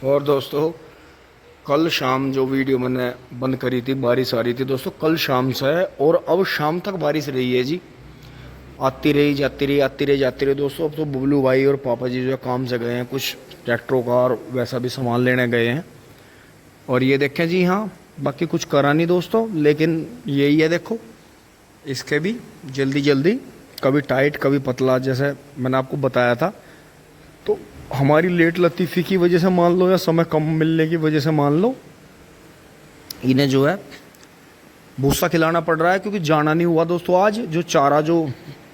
और दोस्तों, कल शाम जो वीडियो मैंने बंद करी थी, बारिश आ रही थी दोस्तों, कल शाम से है और अब शाम तक बारिश रही है जी। आती रही जाती रही, आती रही जाती रही दोस्तों। अब तो बुबलू भाई और पापा जी जो है काम से गए हैं, कुछ ट्रैक्टरों का और वैसा भी सामान लेने गए हैं। और ये देखें जी, हाँ बाकी कुछ करा नहीं दोस्तों, लेकिन यही है देखो, इसके भी जल्दी जल्दी कभी टाइट कभी पतला, जैसे मैंने आपको बताया था। तो हमारी लेट लतीफ़ी की वजह से मान लो, या समय कम मिलने की वजह से मान लो, इन्हें जो है भूसा खिलाना पड़ रहा है, क्योंकि जाना नहीं हुआ दोस्तों। आज जो चारा, जो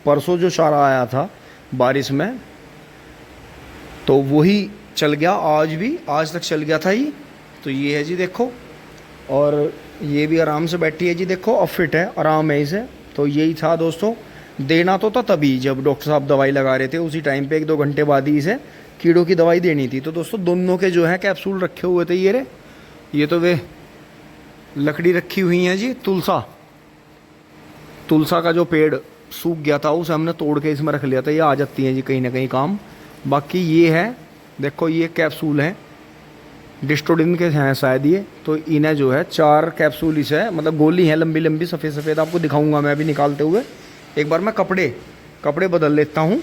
परसों जो चारा आया था बारिश में, तो वही चल गया आज भी, आज तक चल गया था ये। तो ये है जी देखो, और ये भी आराम से बैठी है जी देखो, अब फिट है, आराम है इसे। तो यही था दोस्तों, देना तो था तभी जब डॉक्टर साहब दवाई लगा रहे थे, उसी टाइम पे 1-2 घंटे बाद ही इसे कीड़ों की दवाई देनी थी। तो दोस्तों दोनों के जो है कैप्सूल रखे हुए थे ये तो वे लकड़ी रखी हुई है जी, तुलसा तुलसा का जो पेड़ सूख गया था उसे हमने तोड़ के इसमें रख लिया था। ये आ जाती हैं जी कहीं ना कहीं काम। बाकी ये है देखो, ये कैप्सूल हैं, डिस्टोडिन के हैं शायद ये। तो इन्हें जो है 4 कैप्सूल इसे है, मतलब गोली है लंबी लंबी सफ़ेद सफ़ेद, आपको दिखाऊंगा मैं अभी निकालते हुए। एक बार मैं कपड़े बदल लेता हूँ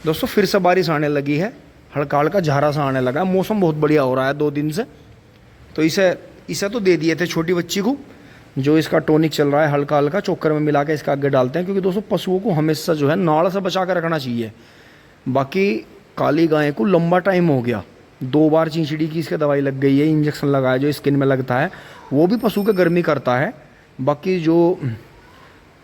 दोस्तों। फिर से बारिश आने लगी है, हल्का हल्का झारा सा आने लगा है, मौसम बहुत बढ़िया हो रहा है 2 दिन से। तो इसे तो दे दिए थे छोटी बच्ची को, जो इसका टॉनिक चल रहा है, हल्का हल्का चोकर में मिला के इसका आगे डालते हैं, क्योंकि दोस्तों पशुओं को हमेशा जो है नाड़ से बचा कर रखना चाहिए। बाकी काली गाय को लंबा टाइम हो गया, 2 बार चिंचड़ी की इसके दवाई लग गई है, इंजेक्शन लगाया जो स्किन में लगता है, वो भी पशु के गर्मी करता है। बाकी जो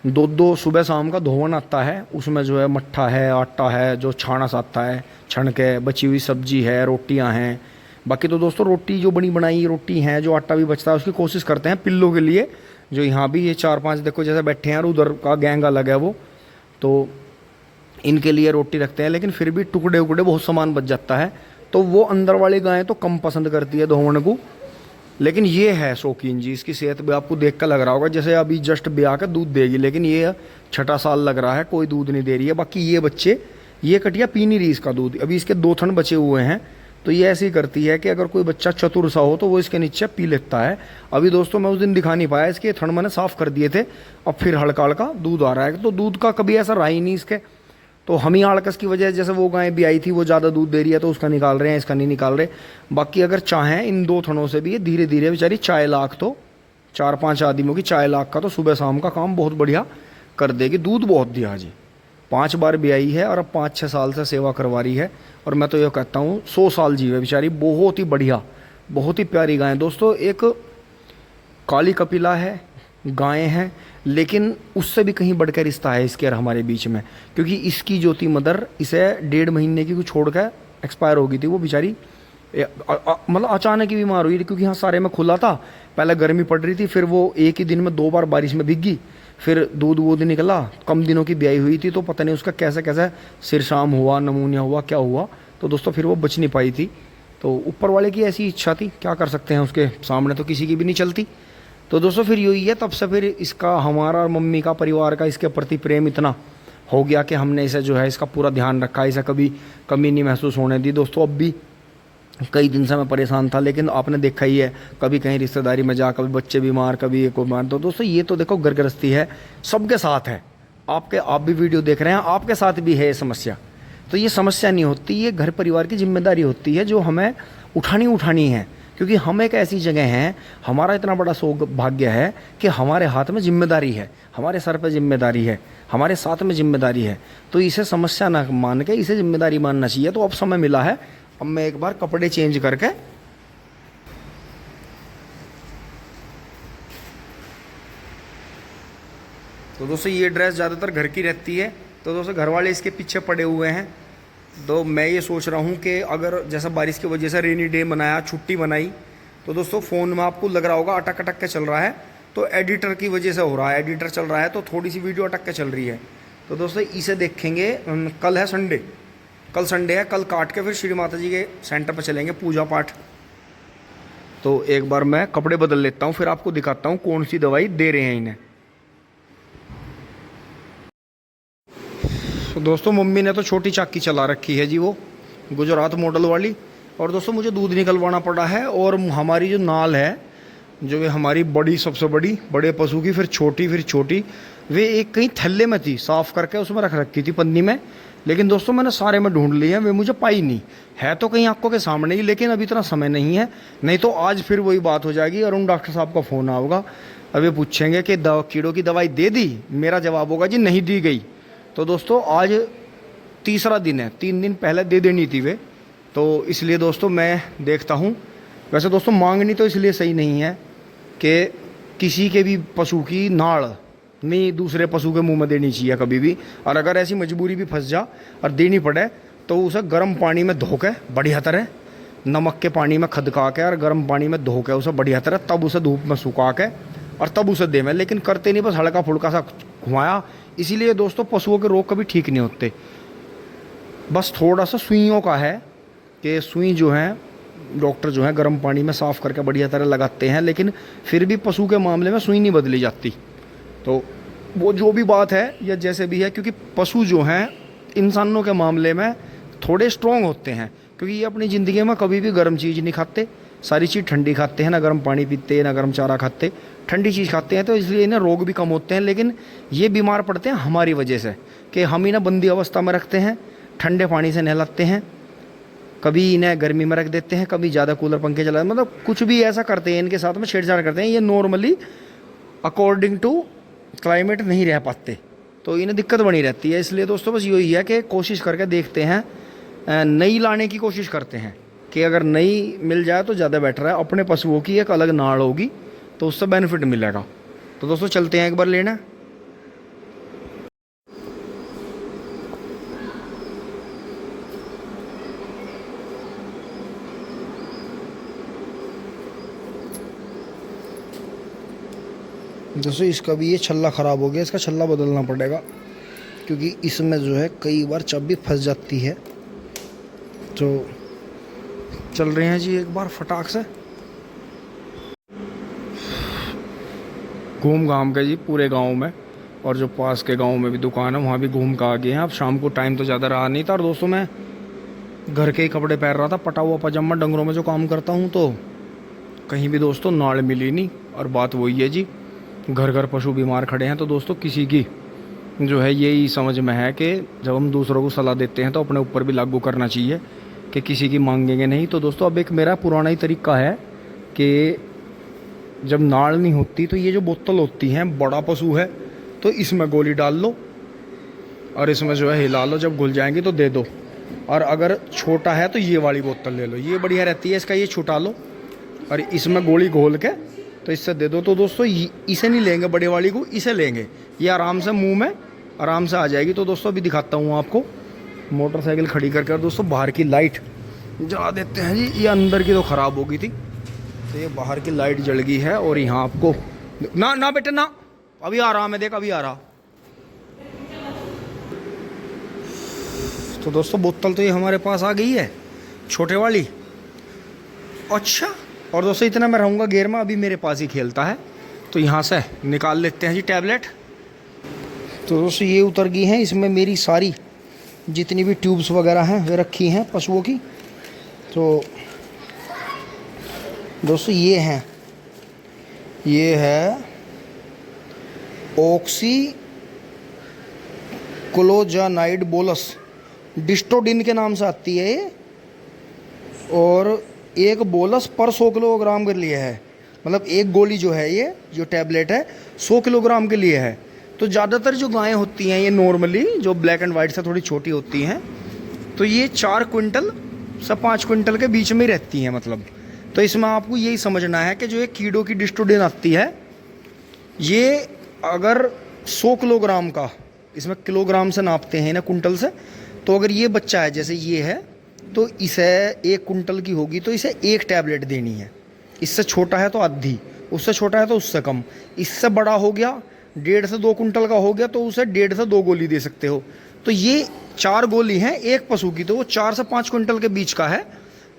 2-2 सुबह शाम का धोवन आता है, उसमें जो है मट्ठा है, आटा है, जो छाणस आता है छण के, बची हुई सब्जी है, रोटियां हैं। बाकी तो दोस्तों रोटी जो बनी बनाई रोटी है, जो आटा भी बचता है उसकी कोशिश करते हैं पिल्लों के लिए। जो यहाँ भी ये 4-5 देखो जैसे बैठे हैं, और उधर का गैंग अलग है वो, तो इनके लिए रोटी रखते हैं। लेकिन फिर भी टुकड़े उकड़े बहुत सामान बच जाता है, तो वो अंदर वाली गायें तो कम पसंद करती है धोवन को। लेकिन ये है शौकीन जी, इसकी सेहत भी आपको देख कर लग रहा होगा जैसे अभी जस्ट ब्याह कर दूध देगी, लेकिन ये 6ठा साल लग रहा है, कोई दूध नहीं दे रही है। बाकी ये बच्चे, ये कटिया पी नहीं रही इसका दूध, अभी इसके 2 थन बचे हुए हैं। तो ये ऐसी करती है कि अगर कोई बच्चा चतुर सा हो तो वो इसके नीचे पी लेता है। अभी दोस्तों मैं उस दिन दिखा नहीं पाया, इसके थन मैंने साफ़ कर दिए थे, अब फिर हल्का हल्का दूध आ रहा है। तो दूध का कभी ऐसा रहा ही नहीं इसके। तो हम ही आड़कस की वजह, जैसे वो गाय भी आई थी वो ज़्यादा दूध दे रही है तो उसका निकाल रहे हैं, इसका नहीं निकाल रहे। बाकी अगर चाहें इन 2 थनों से भी ये धीरे धीरे बेचारी चाय लाख, तो 4-5 आदमियों की चाय लाख का तो सुबह शाम का काम बहुत बढ़िया कर देगी। दूध बहुत दिया जी, 5 बार भी आई है, और अब 5-6 साल से सेवा करवा रही है। और मैं तो ये कहता हूँ 100 साल जीवे बेचारी, बहुत ही बढ़िया, बहुत ही प्यारी गाय दोस्तों। एक काली कपिला है, गायें हैं, लेकिन उससे भी कहीं बढ़कर रिश्ता है इसके और हमारे बीच में। क्योंकि इसकी जो थी मदर, इसे 1.5 महीने की कुछ छोड़ कर एक्सपायर हो गई थी वो बेचारी। मतलब अचानक ही बीमार हुई, क्योंकि यहाँ सारे में खुला था, पहले गर्मी पड़ रही थी, फिर वो एक ही दिन में 2 बार बारिश में भीग गई, फिर दूध वूध निकला, कम दिनों की ब्याई हुई थी, तो पता नहीं उसका कैसे कैसे सिर शाम हुआ, नमूनिया हुआ, क्या हुआ, तो दोस्तों फिर वो बच नहीं पाई थी। तो ऊपर वाले की ऐसी इच्छा थी, क्या कर सकते हैं, उसके सामने तो किसी की भी नहीं चलती। तो दोस्तों फिर यही है, तब से फिर इसका, हमारा और मम्मी का, परिवार का इसके प्रति प्रेम इतना हो गया कि हमने इसे जो है इसका पूरा ध्यान रखा, इसे कभी कमी नहीं महसूस होने दी दोस्तों। अब भी कई दिन से मैं परेशान था, लेकिन आपने देखा ही है, कभी कहीं रिश्तेदारी में जा, कभी बच्चे बीमार, कभी एक बीमार। तो दोस्तों ये तो देखो घर गृहस्थी है, सबके साथ है। आप भी वीडियो देख रहे हैं, आपके साथ भी है ये समस्या। तो ये समस्या नहीं होती, ये घर परिवार की जिम्मेदारी होती है, जो हमें उठानी है। क्योंकि हम एक ऐसी जगह हैं, हमारा इतना बड़ा सौभाग्य है कि हमारे हाथ में जिम्मेदारी है, हमारे सर पर जिम्मेदारी है, हमारे साथ में जिम्मेदारी है। तो इसे समस्या ना मान के इसे जिम्मेदारी मानना चाहिए। तो अब समय मिला है, अब मैं एक बार कपड़े चेंज करके, तो दोस्तों ये ड्रेस ज़्यादातर घर की रहती है, तो दोस्तों घर वाले इसके पीछे पड़े हुए हैं। तो मैं ये सोच रहा हूँ कि अगर जैसा बारिश की वजह से रेनी डे बनाया, छुट्टी बनाई, तो दोस्तों फ़ोन में आपको लग रहा होगा अटक अटक के चल रहा है, तो एडिटर की वजह से हो रहा है, एडिटर चल रहा है तो थोड़ी सी वीडियो अटक के चल रही है। तो दोस्तों इसे देखेंगे, कल है संडे, कल संडे है, कल काट के फिर श्री माता जी के सेंटर पर चलेंगे पूजा पाठ। तो एक बार मैं कपड़े बदल लेता हूँ, फिर आपको दिखाता हूँ कौन सी दवाई दे रहे हैं इन्हें। तो दोस्तों मम्मी ने तो छोटी चाकी चला रखी है जी, वो गुजरात मॉडल वाली, और दोस्तों मुझे दूध निकलवाना पड़ा है। और हमारी जो नाल है, जो वे हमारी बड़ी, सबसे बड़ी, बड़े पशु की, फिर छोटी, वे एक कहीं थैले में थी, साफ़ करके उसमें रख रखी थी पन्नी में। लेकिन दोस्तों मैंने सारे में ढूंढ लिए हैं, वे मुझे पाई नहीं है। तो कहीं आंखों के सामने ही, लेकिन अभी इतना समय नहीं है, नहीं तो आज फिर वही बात हो जाएगी और उन डॉक्टर साहब का फ़ोन आऊगा। अभी पूछेंगे कि कीड़ों की दवाई दे दी, मेरा जवाब होगा जी नहीं दी गई। तो दोस्तों आज तीसरा दिन है, 3 दिन पहले दे देनी थी वे, तो इसलिए दोस्तों मैं देखता हूँ। वैसे दोस्तों मांगनी तो इसलिए सही नहीं है कि किसी के भी पशु की नाड़ नहीं दूसरे पशु के मुंह में देनी चाहिए कभी भी। और अगर ऐसी मजबूरी भी फंस जा और देनी पड़े तो उसे गर्म पानी में धो के बढ़िया तरह, नमक के पानी में खदका के और गर्म पानी में धो के उसे बढ़िया तरह, तब उसे धूप में सुखा के और तब उसे दे में। लेकिन करते नहीं, बस हल्का फुल्का सा घुमाया। इसीलिए दोस्तों पशुओं के रोग कभी ठीक नहीं होते। बस थोड़ा सा सुइयों का है कि सुई जो है डॉक्टर जो है गर्म पानी में साफ़ करके बढ़िया तरह लगाते हैं, लेकिन फिर भी पशु के मामले में सुई नहीं बदली जाती। तो वो जो भी बात है या जैसे भी है, क्योंकि पशु जो हैं इंसानों के मामले में थोड़े स्ट्रॉन्ग होते हैं, क्योंकि ये अपनी ज़िंदगी में कभी भी गर्म चीज़ नहीं खाते, सारी चीज़ ठंडी खाते हैं, ना गर्म पानी पीते, ना गर्म चारा खाते, ठंडी चीज़ खाते हैं। तो इसलिए इन्हें रोग भी कम होते हैं। लेकिन ये बीमार पड़ते हैं हमारी वजह से कि हम इन्हें बंदी अवस्था में रखते हैं, ठंडे पानी से नहलाते हैं, कभी इन्हें गर्मी में रख देते हैं, कभी ज़्यादा कूलर पंखे चलाते, मतलब कुछ भी ऐसा करते हैं, इनके साथ में छेड़छाड़ करते हैं। ये नॉर्मली अकॉर्डिंग टू क्लाइमेट नहीं रह पाते, तो इन्हें दिक्कत बनी रहती है। इसलिए दोस्तों बस यही है कि कोशिश करके देखते हैं, नई लाने की कोशिश करते हैं कि अगर नई मिल जाए तो ज़्यादा बेटर है। अपने पशुओं की एक अलग नाड़ होगी तो उससे बेनिफिट मिलेगा। तो दोस्तों चलते हैं एक बार लेना। दोस्तों इसका भी ये छल्ला ख़राब हो गया, इसका छल्ला बदलना पड़ेगा, क्योंकि इसमें जो है कई बार चाबी फंस जाती है। तो चल रहे हैं जी एक बार फटाक से घूम घाम के जी पूरे गांव में, और जो पास के गांव में भी दुकान है वहाँ भी घूम के आ गए हैं। अब शाम को टाइम तो ज़्यादा रहा नहीं था, और दोस्तों मैं घर के ही कपड़े पहन रहा था, पटा हुआ पजामा, डंगरों में जो काम करता हूँ, तो कहीं भी दोस्तों नाड़ मिली नहीं। और बात वही है जी, घर घर पशु बीमार खड़े हैं। तो दोस्तों किसी की जो है यही समझ में है कि जब हम दूसरों को सलाह देते हैं तो अपने ऊपर भी लागू करना चाहिए कि किसी की मांगेंगे नहीं। तो दोस्तों अब एक मेरा पुराना ही तरीका है कि जब नाड़ नहीं होती तो ये जो बोतल होती हैं, बड़ा पशु है तो इसमें गोली डाल लो और इसमें जो है हिला लो, जब घुल जाएंगी तो दे दो। और अगर छोटा है तो ये वाली बोतल ले लो, ये बढ़िया रहती है। इसका ये छुटा लो और इसमें गोली घोल के तो इससे दे दो। तो दोस्तों इसे नहीं लेंगे बड़े वाली को, इसे लेंगे, ये आराम से मुंह में आराम से आ जाएगी। तो दोस्तों अभी दिखाता हूँ आपको, मोटरसाइकिल खड़ी करके। और दोस्तों बाहर की लाइट जला देते हैं जी, ये अंदर की तो ख़राब हो गई थी, तो ये बाहर की लाइट जल गई है। और यहाँ आपको ना ना बेटे ना, अभी आ रहा, मैं देख अभी आ रहा। तो दोस्तों बोतल तो ये हमारे पास आ गई है, छोटे वाली। अच्छा, और दोस्तों इतना मैं रहूँगा गेयर में, अभी मेरे पास ही खेलता है, तो यहाँ से निकाल लेते हैं जी टैबलेट। तो दोस्तों ये उतर गई हैं, इसमें मेरी सारी जितनी भी ट्यूब्स वगैरह हैं वे रखी हैं पशुओं की। तो दोस्तों ये हैं, ये है ऑक्सी क्लोजानाइड बोलस, डिस्टोडिन के नाम से आती है ये, और एक बोलस पर 100 किलोग्राम के लिए है। मतलब एक गोली जो है, ये जो टैबलेट है 100 किलोग्राम के लिए है। तो ज़्यादातर जो गायें होती हैं ये नॉर्मली जो ब्लैक एंड वाइट से थोड़ी छोटी होती हैं, तो ये 4 क्विंटल से 5 क्विंटल के बीच में ही रहती हैं मतलब। तो इसमें आपको यही समझना है कि जो ये कीड़ों की डिस्टोडिन आती है, ये अगर 100 किलोग्राम का, इसमें किलोग्राम से नापते हैं ना कुंटल से, तो अगर ये बच्चा है जैसे ये है, तो इसे 1 कुंटल की होगी तो इसे 1 टैबलेट देनी है। इससे छोटा है तो आधी, उससे छोटा है तो उससे कम, इससे बड़ा हो गया 1.5 से 2 कुंटल का हो गया तो उसे 1.5 से 2 गोली दे सकते हो। तो ये 4 गोली हैं एक पशु की, तो वो 4 से 5 कुंटल के बीच का है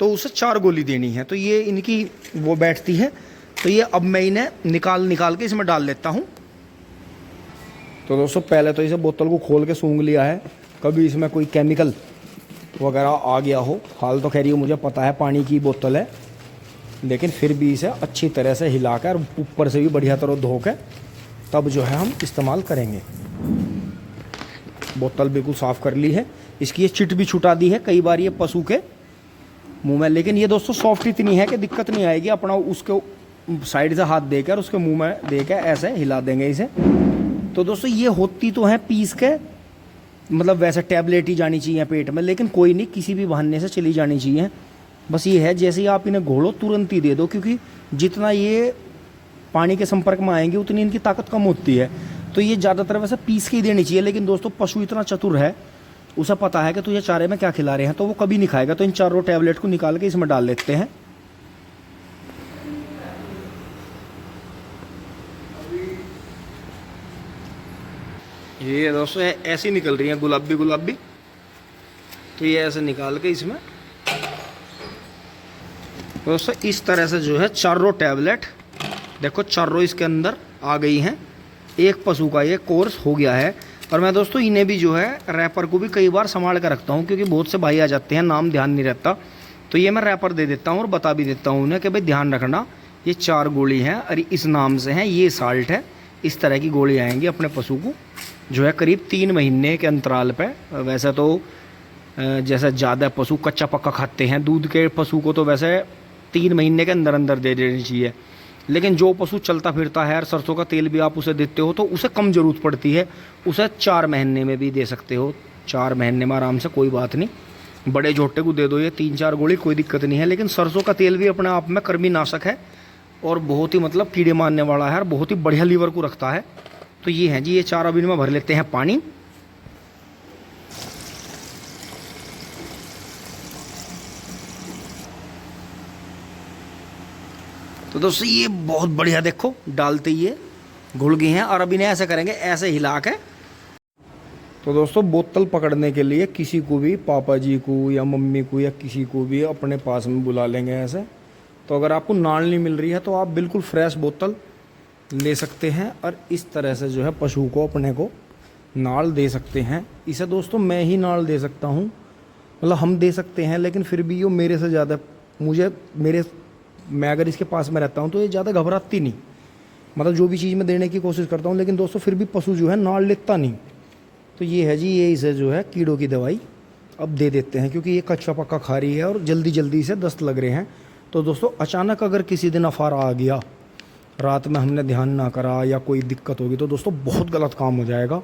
तो उसे 4 गोली देनी है। तो ये इनकी वो बैठती है। तो ये अब मैं इन्हें निकाल के इसमें डाल लेता हूँ। तो दोस्तों पहले तो इसे बोतल को खोल के सूंघ लिया है, कभी इसमें कोई केमिकल वगैरह आ गया हो। हाल तो खैर ये मुझे पता है पानी की बोतल है, लेकिन फिर भी इसे अच्छी तरह से हिला कर ऊपर से भी बढ़िया तरह धो के तब जो है हम इस्तेमाल करेंगे। बोतल बिल्कुल साफ़ कर ली है, इसकी ये चिट भी छुटा दी है कई बार ये पशु के मुंह में, लेकिन ये दोस्तों सॉफ्ट इतनी है कि दिक्कत नहीं आएगी। अपना उसके साइड से हाथ देकर उसके मुंह में देकर ऐसे हिला देंगे इसे। तो दोस्तों ये होती तो है पीस के, मतलब वैसे टैबलेट ही जानी चाहिए पेट में, लेकिन कोई नहीं, किसी भी बहाने से चली जानी चाहिए। बस ये है जैसे ही आप इन्हें घोलो तुरंत ही दे दो, क्योंकि जितना ये पानी के संपर्क में आएंगे उतनी इनकी ताकत कम होती है। तो ये ज़्यादातर वैसे पीस के ही देनी चाहिए, लेकिन दोस्तों पशु इतना चतुर है, उसे पता है कि तुझे चारे में क्या खिला रहे हैं, तो वो कभी नहीं खाएगा। तो इन चारों टैबलेट को निकाल के इसमें डाल लेते हैं। ये दोस्तों ऐसी निकल रही है गुलाबी गुलाबी, तो ये ऐसे निकाल के इसमें दोस्तों इस तरह से जो है चारों टैबलेट, देखो चारों इसके अंदर आ गई हैं। एक पशु का ये कोर्स हो गया है। और मैं दोस्तों इन्हें भी जो है रैपर को भी कई बार संभाल कर रखता हूँ, क्योंकि बहुत से भाई आ जाते हैं, नाम ध्यान नहीं रहता, तो ये मैं रैपर दे देता हूँ और बता भी देता हूँ उन्हें कि भाई ध्यान रखना ये 4 गोली हैं और इस नाम से हैं, ये साल्ट है। इस तरह की गोली आएंगी अपने पशु को जो है करीब 3 महीने के अंतराल पे। वैसे तो जैसे ज़्यादा पशु कच्चा पक्का खाते हैं, दूध के पशु को तो वैसे 3 महीने के अंदर अंदर दे देनी चाहिए, लेकिन जो पशु चलता फिरता है और सरसों का तेल भी आप उसे देते हो तो उसे कम ज़रूरत पड़ती है, उसे 4 महीने में भी दे सकते हो। 4 महीने में आराम से, कोई बात नहीं। बड़े झोटे को दे दो ये 3-4 गोली, कोई दिक्कत नहीं है। लेकिन सरसों का तेल भी अपने आप में कृमिनाशक है और बहुत ही मतलब कीड़े मारने वाला है और बहुत ही बढ़िया लीवर को रखता है। तो ये है जी, ये 4 अब इनमें भर लेते हैं पानी। तो दोस्तों ये बहुत बढ़िया देखो डालते ही ये घुल गई हैं। और अब इन्हें ऐसे करेंगे, ऐसे हिला के। तो दोस्तों बोतल पकड़ने के लिए किसी को भी, पापा जी को या मम्मी को या किसी को भी अपने पास में बुला लेंगे ऐसे। तो अगर आपको नाल नहीं मिल रही है तो आप बिल्कुल फ्रेश बोतल ले सकते हैं और इस तरह से जो है पशु को अपने को नाल दे सकते हैं। इसे दोस्तों मैं ही नाल दे सकता हूँ, मतलब हम दे सकते हैं, लेकिन फिर भी ये मेरे से ज़्यादा मैं अगर इसके पास में रहता हूँ तो ये ज़्यादा घबराती नहीं, मतलब जो भी चीज़ मैं देने की कोशिश करता हूँ, लेकिन दोस्तों फिर भी पशु जो है नाल लेता नहीं। तो ये है जी, ये इसे जो है कीड़ों की दवाई अब दे देते हैं, क्योंकि ये कच्चा पक्का खा रही है और जल्दी जल्दी से दस्त लग रहे हैं। तो दोस्तों अचानक अगर किसी दिन अफारा आ गया, रात में हमने ध्यान ना करा या कोई दिक्कत होगी, तो दोस्तों बहुत गलत काम हो जाएगा,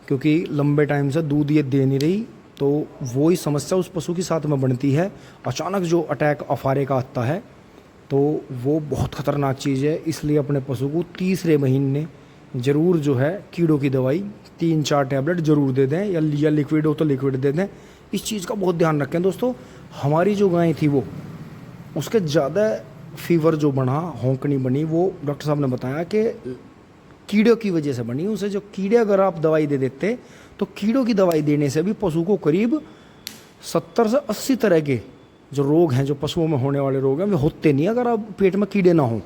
क्योंकि लंबे टाइम से दूध ये दे नहीं रही, तो वो ही समस्या उस पशु के साथ में बनती है। अचानक जो अटैक अफारे का आता है तो वो बहुत ख़तरनाक चीज़ है। इसलिए अपने पशु को तीसरे महीने ज़रूर जो है कीड़ों की दवाई 3-4 टैबलेट ज़रूर दे दें, या लिक्विड हो तो लिक्विड दे दें। इस चीज़ का बहुत ध्यान रखें दोस्तों। हमारी जो गाय थी वो, उसके ज़्यादा फीवर जो बना, होंकनी बनी, वो डॉक्टर साहब ने बताया कि कीड़ों की वजह से बनी। उसे जो कीड़े अगर आप दवाई दे देते तो कीड़ों की दवाई देने से भी पशु को करीब 70 से 80 तरह के जो रोग हैं, जो पशुओं में होने वाले रोग हैं, वे होते नहीं अगर आप पेट में कीड़े ना हों।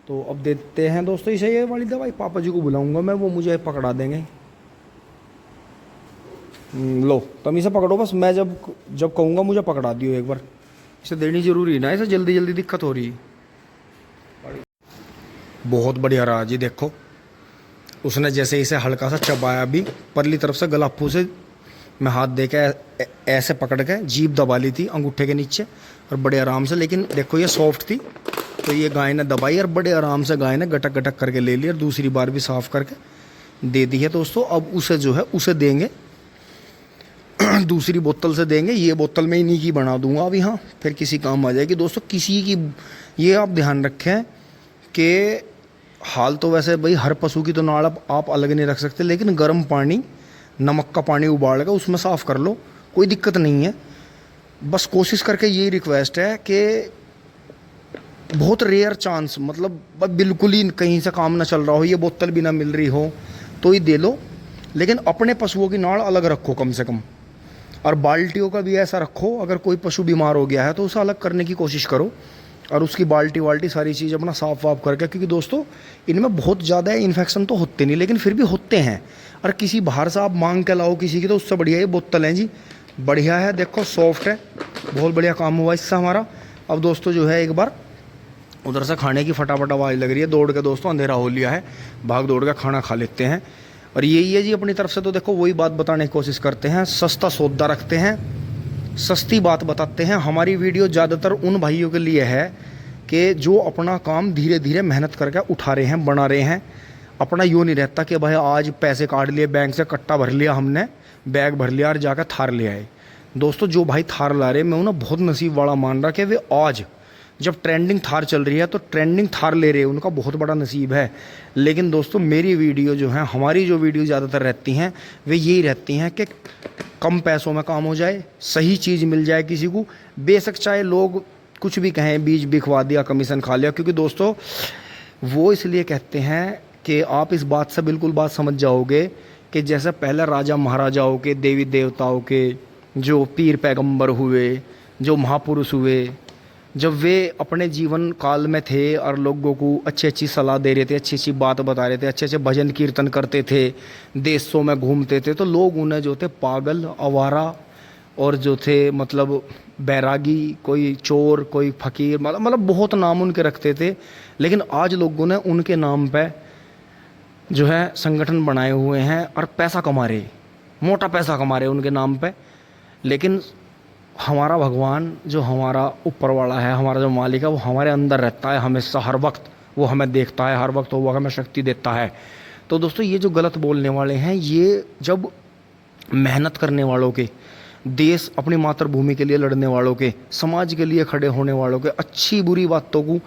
तो अब देते हैं दोस्तों इसे ये वाली दवाई। पापा जी को बुलाऊंगा मैं, वो मुझे पकड़ा देंगे। लो तुम इसे पकड़ो, बस मैं जब कहूँगा मुझे पकड़ा दियो एक बार। इसे देनी जरूरी है ना, इसे जल्दी जल्दी दिक्कत हो रही है। बहुत बढ़िया रहा जी, देखो उसने जैसे इसे हल्का सा चबाया भी, परली तरफ से गलापू से मैं हाथ दे के ऐसे पकड़ के जीभ दबा ली थी अंगूठे के नीचे और बड़े आराम से। लेकिन देखो ये सॉफ्ट थी, तो ये गाय ने दबाई और बड़े आराम से गाय ने गटक गटक करके ले ली और दूसरी बार भी साफ़ करके दे दी है दोस्तों। अब उसे जो है उसे देंगे दूसरी बोतल से देंगे। ये बोतल में इन्हीं की बना दूंगा अभी, हाँ फिर किसी काम आ जाएगी दोस्तों किसी की। ये आप ध्यान रखें कि हाल तो वैसे भाई हर पशु की तो नाड़ आप अलग नहीं रख सकते, लेकिन गर्म पानी, नमक का पानी उबाल कर उसमें साफ़ कर लो, कोई दिक्कत नहीं है। बस कोशिश करके यही रिक्वेस्ट है कि बहुत रेयर चांस, मतलब बिल्कुल ही कहीं से काम ना चल रहा हो, ये बोतल भी ना मिल रही हो तो ही दे लो, लेकिन अपने पशुओं की नाड़ अलग रखो कम से कम। और बाल्टियों का भी ऐसा रखो, अगर कोई पशु बीमार हो गया है तो उसे अलग करने की कोशिश करो और उसकी बाल्टी वाल्टी सारी चीज़ अपना साफ़ वाफ करके, क्योंकि दोस्तों इनमें बहुत ज़्यादा इन्फेक्शन तो होते नहीं, लेकिन फिर भी होते हैं। और किसी बाहर से आप मांग के लाओ किसी की, तो उससे बढ़िया ये बोतल है जी, बढ़िया है, देखो सॉफ्ट है, बहुत बढ़िया काम हुआ इससे हमारा। अब दोस्तों जो है एक बार उधर से खाने की फटाफट आवाज़ लग रही है, दौड़ के दोस्तों अंधेरा हो लिया है, भाग दौड़ के खाना खा लेते हैं। और यही है जी अपनी तरफ से तो देखो वही बात बताने की कोशिश करते हैं, सस्ता सौदा रखते हैं, सस्ती बात बताते हैं। हमारी वीडियो ज़्यादातर उन भाइयों के लिए है कि जो अपना काम धीरे धीरे मेहनत करके उठा रहे हैं, बना रहे हैं। अपना यूँ नहीं रहता कि भाई आज पैसे काट लिए बैंक से, कट्टा भर लिया हमने, बैग भर लिया और जाकर थार ले आए। दोस्तों जो भाई थार ला रहे, मैं उन्हें बहुत नसीब वाला मान रहा कि वे आज जब ट्रेंडिंग थार चल रही है तो ट्रेंडिंग थार ले रहे हैं, उनका बहुत बड़ा नसीब है। लेकिन दोस्तों मेरी वीडियो जो है, हमारी जो वीडियो ज़्यादातर रहती हैं वे यही रहती हैं कि कम पैसों में काम हो जाए, सही चीज़ मिल जाए किसी को, बेशक चाहे लोग कुछ भी कहें, बीज बिकवा दिया, कमीशन खा लिया। क्योंकि दोस्तों वो इसलिए कहते हैं कि आप इस बात से बिल्कुल बात समझ जाओगे कि जैसे पहले राजा महाराजाओं के, देवी देवताओं के, जो पीर पैगंबर हुए, जो महापुरुष हुए, जब वे अपने जीवन काल में थे और लोगों को अच्छी अच्छी सलाह दे रहे थे, अच्छी अच्छी बात बता रहे थे, अच्छे अच्छे भजन कीर्तन करते थे, देशों में घूमते थे, तो लोग उन्हें जो थे पागल, आवारा और जो थे मतलब बैरागी, कोई चोर, कोई फकीर, मतलब बहुत नाम उनके रखते थे। लेकिन आज लोगों ने उनके नाम पे जो है संगठन बनाए हुए हैं और पैसा कमा रहे, मोटा पैसा कमा रहे उनके नाम पे। लेकिन हमारा भगवान जो हमारा ऊपर वाला है, हमारा जो मालिक है, वो हमारे अंदर रहता है हमेशा, हर वक्त वो हमें देखता है, हर वक्त वो हमें शक्ति देता है। तो दोस्तों ये जो गलत बोलने वाले हैं, ये जब मेहनत करने वालों के, देश अपनी मातृभूमि के लिए लड़ने वालों के, समाज के लिए खड़े होने वालों के, अच्छी बुरी बातों को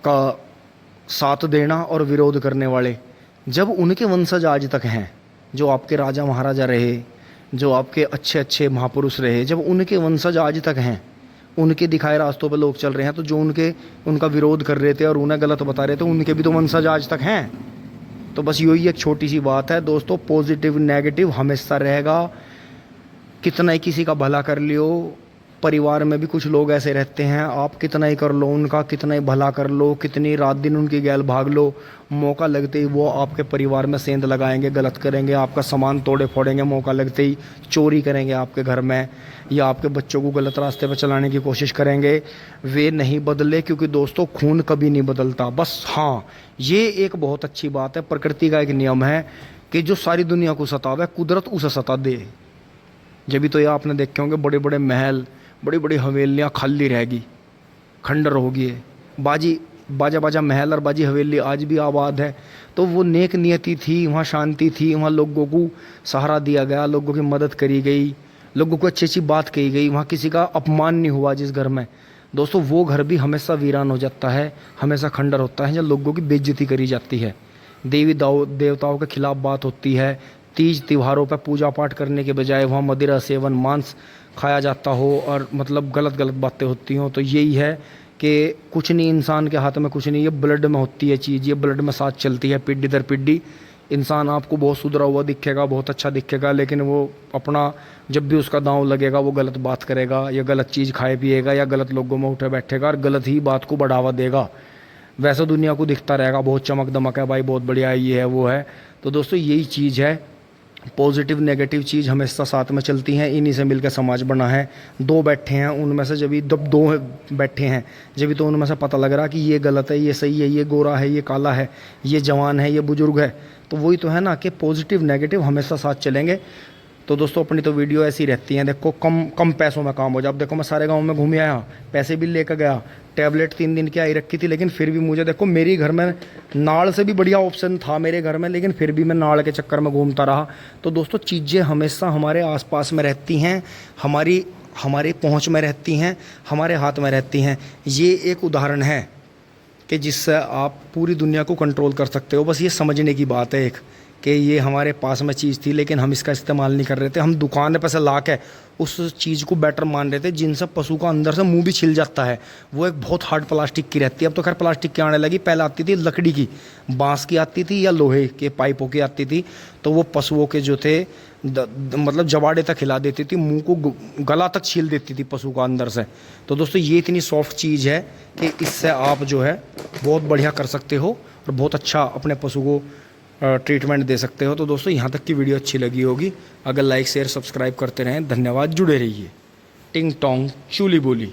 का साथ देना और विरोध करने वाले, जब उनके वंशज आज तक हैं, जो आपके राजा महाराजा रहे, जो आपके अच्छे अच्छे महापुरुष रहे, जब उनके वंशज आज तक हैं, उनके दिखाए रास्तों पर लोग चल रहे हैं, तो जो उनका विरोध कर रहे थे और उन्हें गलत बता रहे थे, उनके भी तो वंशज आज तक हैं। तो बस यही एक छोटी सी बात है दोस्तों, पॉजिटिव नेगेटिव हमेशा रहेगा। कितना ही किसी का भला कर लियो, परिवार में भी कुछ लोग ऐसे रहते हैं, आप कितना ही कर लो उनका, कितना ही भला कर लो, कितनी रात दिन उनकी गैल भाग लो, मौका लगते ही वो आपके परिवार में सेंध लगाएंगे, गलत करेंगे, आपका सामान तोड़े फोड़ेंगे, मौका लगते ही चोरी करेंगे आपके घर में, या आपके बच्चों को गलत रास्ते पर चलाने की कोशिश करेंगे। वे नहीं बदले, क्योंकि दोस्तों खून कभी नहीं बदलता। बस हाँ, ये एक बहुत अच्छी बात है, प्रकृति का एक नियम है कि जो सारी दुनिया को सतावे, कुदरत उसे सता दे। जब भी तो ये आपने देखे होंगे, बड़े बड़े महल, बड़ी बड़ी हवेलियाँ खाली रहेगी, खंडर होगी, बाजा बाजा महल और बाजी हवेली आज भी आबाद है। तो वो नेक नियति थी, वहाँ शांति थी, वहाँ लोगों को सहारा दिया गया, लोगों की मदद करी गई, लोगों को अच्छी अच्छी बात कही गई, वहाँ किसी का अपमान नहीं हुआ जिस घर में। दोस्तों वो घर भी हमेशा वीरान हो जाता है, हमेशा खंडर होता है जब लोगों की बेइज्जती करी जाती है, देवी देवताओं के खिलाफ बात होती है, तीज त्योहारों पर पूजा पाठ करने के बजाय वहाँ मदिरा सेवन, मांस खाया जाता हो और मतलब गलत गलत बातें होती हों। तो यही है कि कुछ नहीं, इंसान के हाथ में कुछ नहीं, ये ब्लड में होती है चीज़, ये ब्लड में साथ चलती है पीढ़ी दर पीढ़ी। इंसान आपको बहुत सुधरा हुआ दिखेगा, बहुत अच्छा दिखेगा, लेकिन वो अपना जब भी उसका दांव लगेगा वो गलत बात करेगा, या गलत चीज़ खाए पिएगा, या गलत लोगों में उठे बैठेगा और गलत ही बात को बढ़ावा देगा। वैसे दुनिया को दिखता रहेगा बहुत चमक दमक है भाई, बहुत बढ़िया है, ये है वो है। तो दोस्तों यही चीज़ है, पॉजिटिव नेगेटिव चीज़ हमेशा साथ में चलती हैं, इन्हीं से मिलकर समाज बना है। दो बैठे हैं उनमें से, जब दो बैठे हैं जब तो उनमें से पता लग रहा कि ये गलत है, ये सही है, ये गोरा है, ये काला है, ये जवान है, ये बुजुर्ग है। तो वही तो है ना कि पॉजिटिव नेगेटिव हमेशा साथ चलेंगे। तो दोस्तों अपनी तो वीडियो ऐसी रहती हैं, देखो कम पैसों में काम हो जाए। अब देखो मैं सारे गांव में घूम आया, पैसे भी लेकर गया, टैबलेट 3 दिन की आई रखी थी, लेकिन फिर भी मुझे देखो मेरी घर में नाल से भी बढ़िया ऑप्शन था मेरे घर में, लेकिन फिर भी मैं नाल के चक्कर में घूमता रहा। तो दोस्तों चीज़ें हमेशा हमारे आसपास में रहती हैं, हमारी पहुंच में रहती हैं, हमारे हाथ में रहती हैं। ये एक उदाहरण है कि जिससे आप पूरी दुनिया को कंट्रोल कर सकते हो। बस ये समझने की बात है एक, कि ये हमारे पास में चीज़ थी लेकिन हम इसका इस्तेमाल नहीं कर रहे थे, हम दुकान पे पैसे ला के उस चीज़ को बेटर मान रहे थे, जिनसे पशु का अंदर से मुंह भी छिल जाता है। वो एक बहुत हार्ड प्लास्टिक की रहती है, अब तो खैर प्लास्टिक की आने लगी, पहले आती थी लकड़ी की, बांस की आती थी या लोहे के पाइपों की आती थी। तो वो पशुओं के जो थे मतलब जबाड़े तक हिला देती थी, मुंह को गला तक छील देती थी पशु का अंदर से। तो दोस्तों ये इतनी सॉफ्ट चीज़ है कि इससे आप जो है बहुत बढ़िया कर सकते हो और बहुत अच्छा अपने पशु को ट्रीटमेंट दे सकते हो। तो दोस्तों यहाँ तक की वीडियो अच्छी लगी होगी, अगर लाइक शेयर सब्सक्राइब करते रहें। धन्यवाद, जुड़े रहिए। टिंग टोंग चूली बोली।